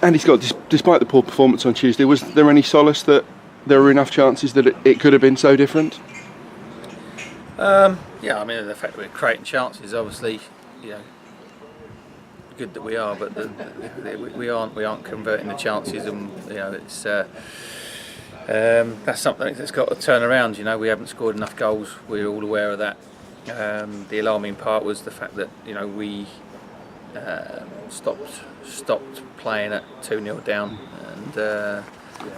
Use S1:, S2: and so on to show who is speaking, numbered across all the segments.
S1: Andy Scott, despite the poor performance on Tuesday, was there any solace that there were enough chances that it could have been so different?
S2: Yeah, I mean, the fact that we're creating chances, obviously, good that we are, but we aren't converting the chances, and it's that's something that's got to turn around. We haven't scored enough goals. We're all aware of that. The alarming part was the fact that we stopped playing at 2-0 down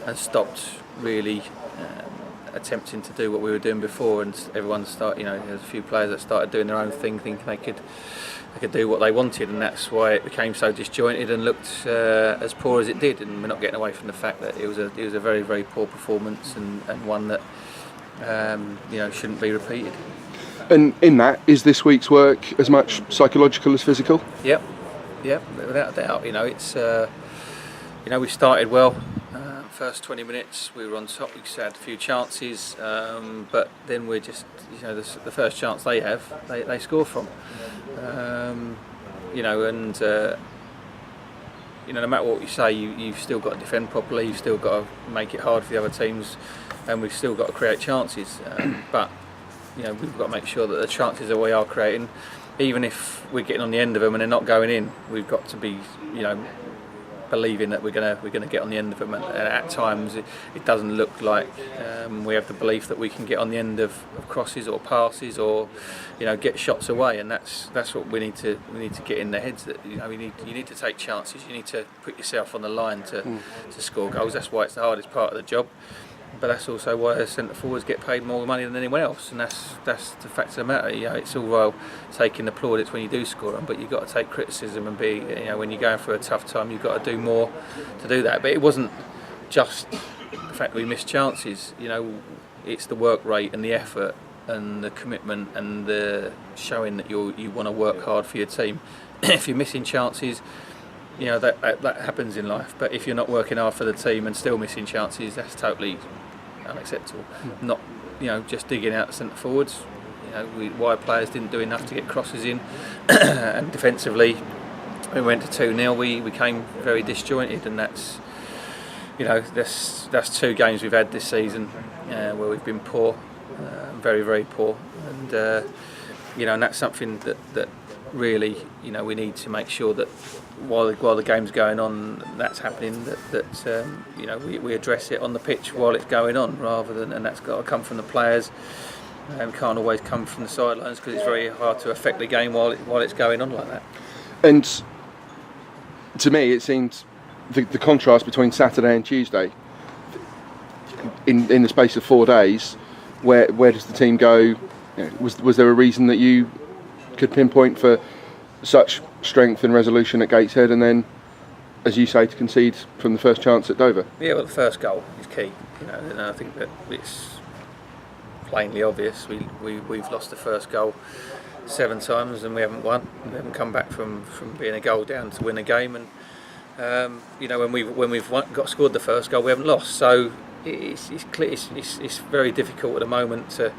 S2: and stopped really attempting to do what we were doing before, and everyone started. There's a few players that started doing their own thing, thinking they could do what they wanted, and that's why it became so disjointed and looked as poor as it did. And we're not getting away from the fact that it was a very, very poor performance, and one that shouldn't be repeated.
S1: And in that, is this week's work as much psychological as physical?
S2: Yep, without a doubt. It's we started well. First 20 minutes we were on top. We had a few chances, but then we're just the first chance they have, they score from. No matter what you say, you've still got to defend properly. You've still got to make it hard for the other teams, and we've still got to create chances. But we've got to make sure that the chances that we are creating, even if we're getting on the end of them and they're not going in, we've got to be believing that we're gonna get on the end of them, and at times it doesn't look like we have the belief that we can get on the end of crosses or passes or get shots away, and that's what we need to get in their heads, that you need to take chances, you need to put yourself on the line to score goals. That's why it's the hardest part of the job, but that's also why centre forwards get paid more money than anyone else, and that's the fact of the matter. It's all well taking the plaudits when you do score them, but you've got to take criticism and be, when you're going through a tough time, you've got to do more to do that. But it wasn't just the fact that we missed chances. It's the work rate and the effort and the commitment and the showing that you want to work hard for your team. If you're missing chances, that happens in life. But if you're not working hard for the team and still missing chances, that's totally unacceptable. Not just digging out the centre forwards. Wide players didn't do enough to get crosses in, and defensively, when we went to 2-0, we became very disjointed, and that's that's 2 games we've had this season where we've been poor, very, very poor, and and that's something that really we need to make sure that while the game's going on, that's happening, that we address it on the pitch while it's going on, rather than, and that's got to come from the players, and can't always come from the sidelines, because it's very hard to affect the game while it's going on like that. And
S1: to me, it seemed the contrast between Saturday and Tuesday, in the space of 4 days, where does the team go? Was there a reason that you could pinpoint for such strength and resolution at Gateshead, and then, as you say, to concede from the first chance at Dover?
S2: Yeah, well, the first goal is key. And I think that it's plainly obvious. We've lost the first goal 7 times and we haven't won. We haven't come back from being a goal down to win a game, and when we've scored the first goal, we haven't lost. So it's clear. It's very difficult at the moment to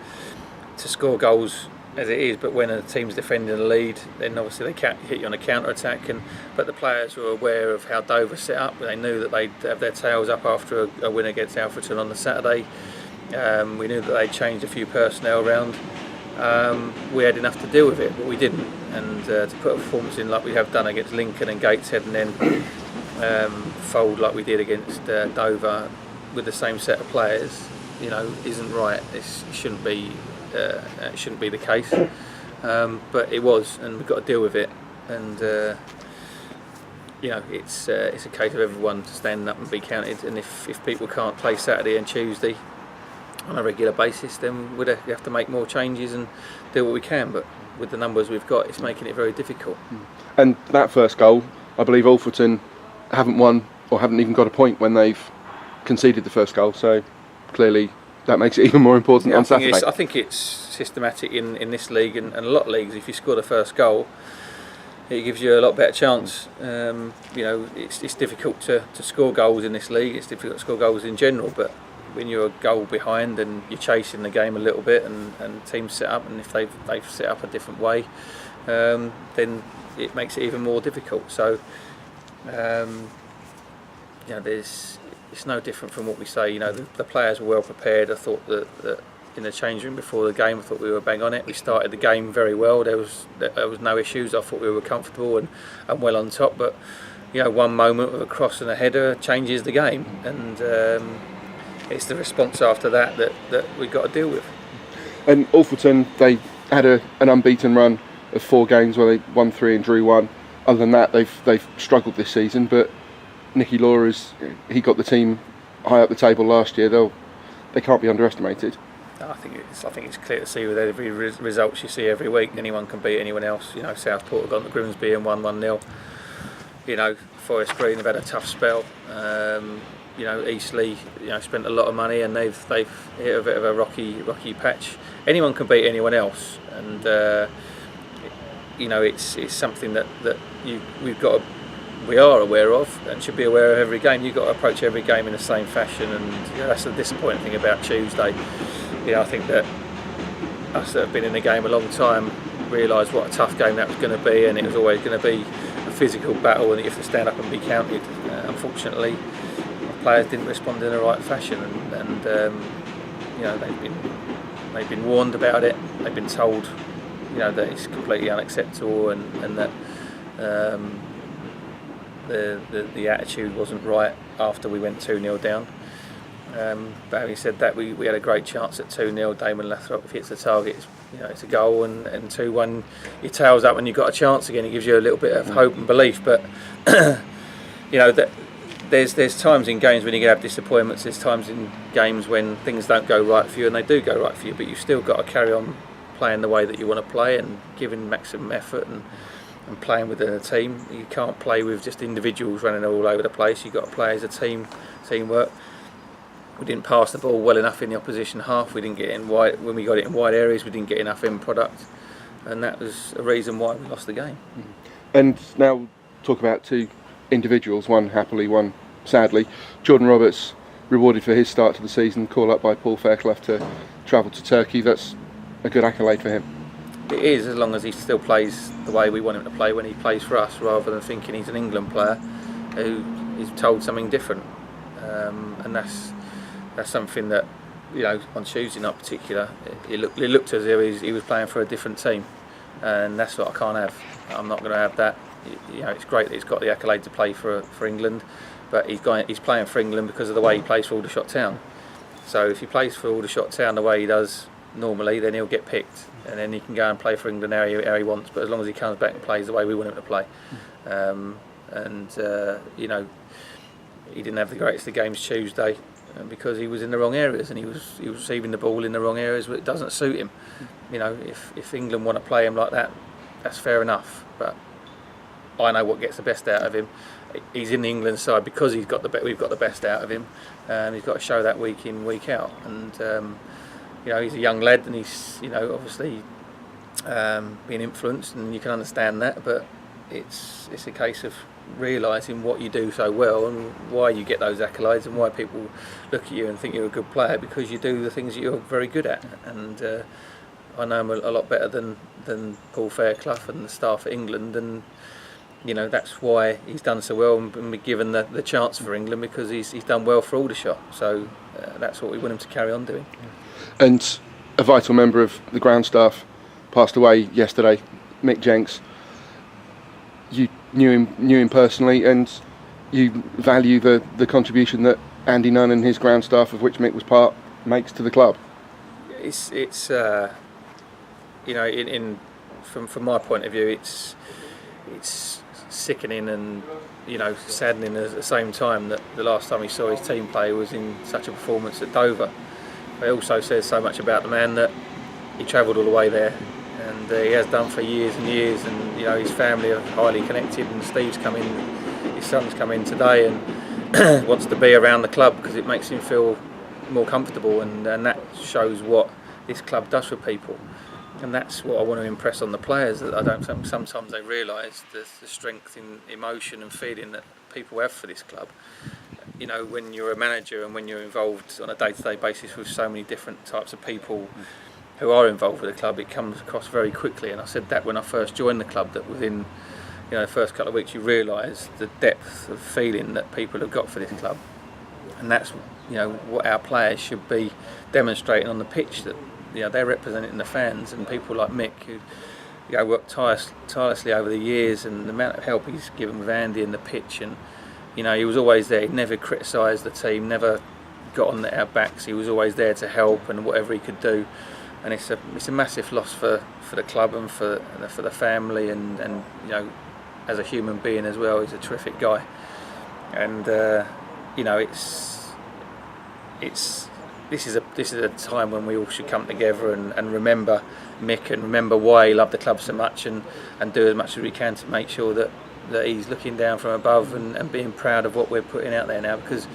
S2: score goals as it is, but when a team's defending the lead, then obviously they can't hit you on a counter-attack, but the players were aware of how Dover set up. They knew that they'd have their tails up after a win against Alfreton on the Saturday. We knew that they'd changed a few personnel around. We had enough to deal with it, but we didn't, and to put a performance in like we have done against Lincoln and Gateshead, and then fold like we did against Dover with the same set of players, isn't right. It shouldn't be the case, but it was, and we've got to deal with it. And it's a case of everyone standing up and be counted. And if people can't play Saturday and Tuesday on a regular basis, then we have to make more changes and do what we can. But with the numbers we've got, it's making it very difficult.
S1: And that first goal, I believe Alfreton haven't won or haven't even got a point when they've conceded the first goal. So clearly, that makes it even more important on Saturday.
S2: I think it's systematic in this league and a lot of leagues. If you score the first goal, it gives you a lot better chance. It's difficult to score goals in this league. It's difficult to score goals in general. But when you're a goal behind and you're chasing the game a little bit, and teams set up, and if they've set up a different way, then it makes it even more difficult. So you know, it's no different from what we say. You know, the players were well prepared. I thought that in the change room before the game, I thought we were bang on it. We started the game very well. There was no issues. I thought we were comfortable and well on top. But you know, one moment with a cross and a header changes the game, and it's the response after that we've got to deal with.
S1: And Alfreton, they had an unbeaten run of 4 games where they won 3 and drew 1. Other than that, they've struggled this season. But Nicky Law he got the team high up the table last year. They can't be underestimated.
S2: I think it's clear to see with every results you see every week. Anyone can beat anyone else. You know, Southport have gone to Grimsby and won 1-0. You know, Forest Green have had a tough spell. You know, Eastleigh, you know, spent a lot of money and they've hit a bit of a rocky patch. Anyone can beat anyone else, and you know, it's something that we are aware of and should be aware of every game. You've got to approach every game in the same fashion, and you know, that's the disappointing thing about Tuesday. You know, I think that us that have been in the game a long time realised what a tough game that was going to be, and it was always going to be a physical battle, and you have to stand up and be counted. Unfortunately, the players didn't respond in the right fashion, and you know, they've been warned about it. They've been told, you know, that it's completely unacceptable, and that the attitude wasn't right after we went 2-0 down. But having said that, we had a great chance at 2-0. Damon Lathrop, if he hits the target, it's a goal, and 2-1, your tail's up and you've got a chance again. It gives you a little bit of hope and belief. But you know, that there's times in games when you can have disappointments. There's times in games when things don't go right for you, and they do go right for you. But you've still got to carry on playing the way that you want to play and giving maximum effort and playing within a team. You can't play with just individuals running all over the place. You've got to play as a teamwork. We didn't pass the ball well enough in the opposition half. We didn't get in wide. When we got it in wide areas, we didn't get enough end product, and that was a reason why we lost the game.
S1: And now talk about 2 individuals, one happily, one sadly. Jordan Roberts rewarded for his start to the season, call up by Paul Fairclough to travel to Turkey. That's a good accolade for him.
S2: It is, as long as he still plays the way we want him to play when he plays for us, rather than thinking he's an England player who is told something different. And that's something that, you know, on Tuesday night in particular, it looked as if he was playing for a different team, and that's what I can't have. I'm not going to have that. You know, it's great that he's got the accolade to play for England, but he's playing for England because of the way he plays for Aldershot Town. So if he plays for Aldershot Town the way he does normally, then he'll get picked, and then he can go and play for England how he wants. But as long as he comes back and plays the way we want him to play, you know, he didn't have the greatest of games Tuesday because he was in the wrong areas, and he was receiving the ball in the wrong areas, but it doesn't suit him. You know, if England want to play him like that, that's fair enough. But I know what gets the best out of him. He's in the England side because we've got the best out of him, and he's got to show that week in, week out. And you know, he's a young lad, and he's, you know, obviously being influenced, and you can understand that. But it's a case of realising what you do so well and why you get those accolades, and why people look at you and think you're a good player, because you do the things that you're very good at. And I know him a lot better than Paul Fairclough and the staff at England, and you know, that's why he's done so well and been given the chance for England, because he's done well for Aldershot. So that's what we want him to carry on doing.
S1: And a vital member of the ground staff passed away yesterday, Mick Jenks. You knew him personally, and you value the contribution that Andy Nunn and his ground staff, of which Mick was part, makes to the club.
S2: It's you know, from my point of view, it's sickening and, you know, saddening at the same time that the last time he saw his team play was in such a performance at Dover. But it also says so much about the man that he travelled all the way there, and he has done for years and years. And you know, his family are highly connected, and Steve's come in, his son's come in today, and wants to be around the club because it makes him feel more comfortable, and that shows what this club does for people. And that's what I want to impress on the players, that I don't think sometimes they realise the strength in emotion and feeling that people have for this club. You know, when you're a manager and when you're involved on a day-to-day basis with so many different types of people who are involved with the club, it comes across very quickly. And I said that when I first joined the club, that within you know, the first couple of weeks you realise the depth of feeling that people have got for this club, and that's, you know, what our players should be demonstrating on the pitch, that, you know, they're representing the fans, and people like Mick, who, you know, worked tirelessly over the years, and the amount of help he's given with Andy in the pitch, and, you know, he was always there. He never criticised the team, never got on our backs. He was always there to help and whatever he could do, and it's a massive loss for the club and for the family, and you know, as a human being as well, he's a terrific guy, and you know, this is a time when we all should come together and remember Mick, and remember why he loved the club so much, and do as much as we can to make sure that he's looking down from above and being proud of what we're putting out there now, because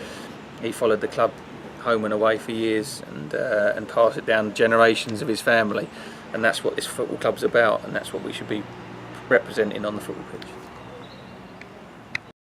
S2: he followed the club home and away for years, and passed it down generations of his family, and that's what this football club's about, and that's what we should be representing on the football pitch.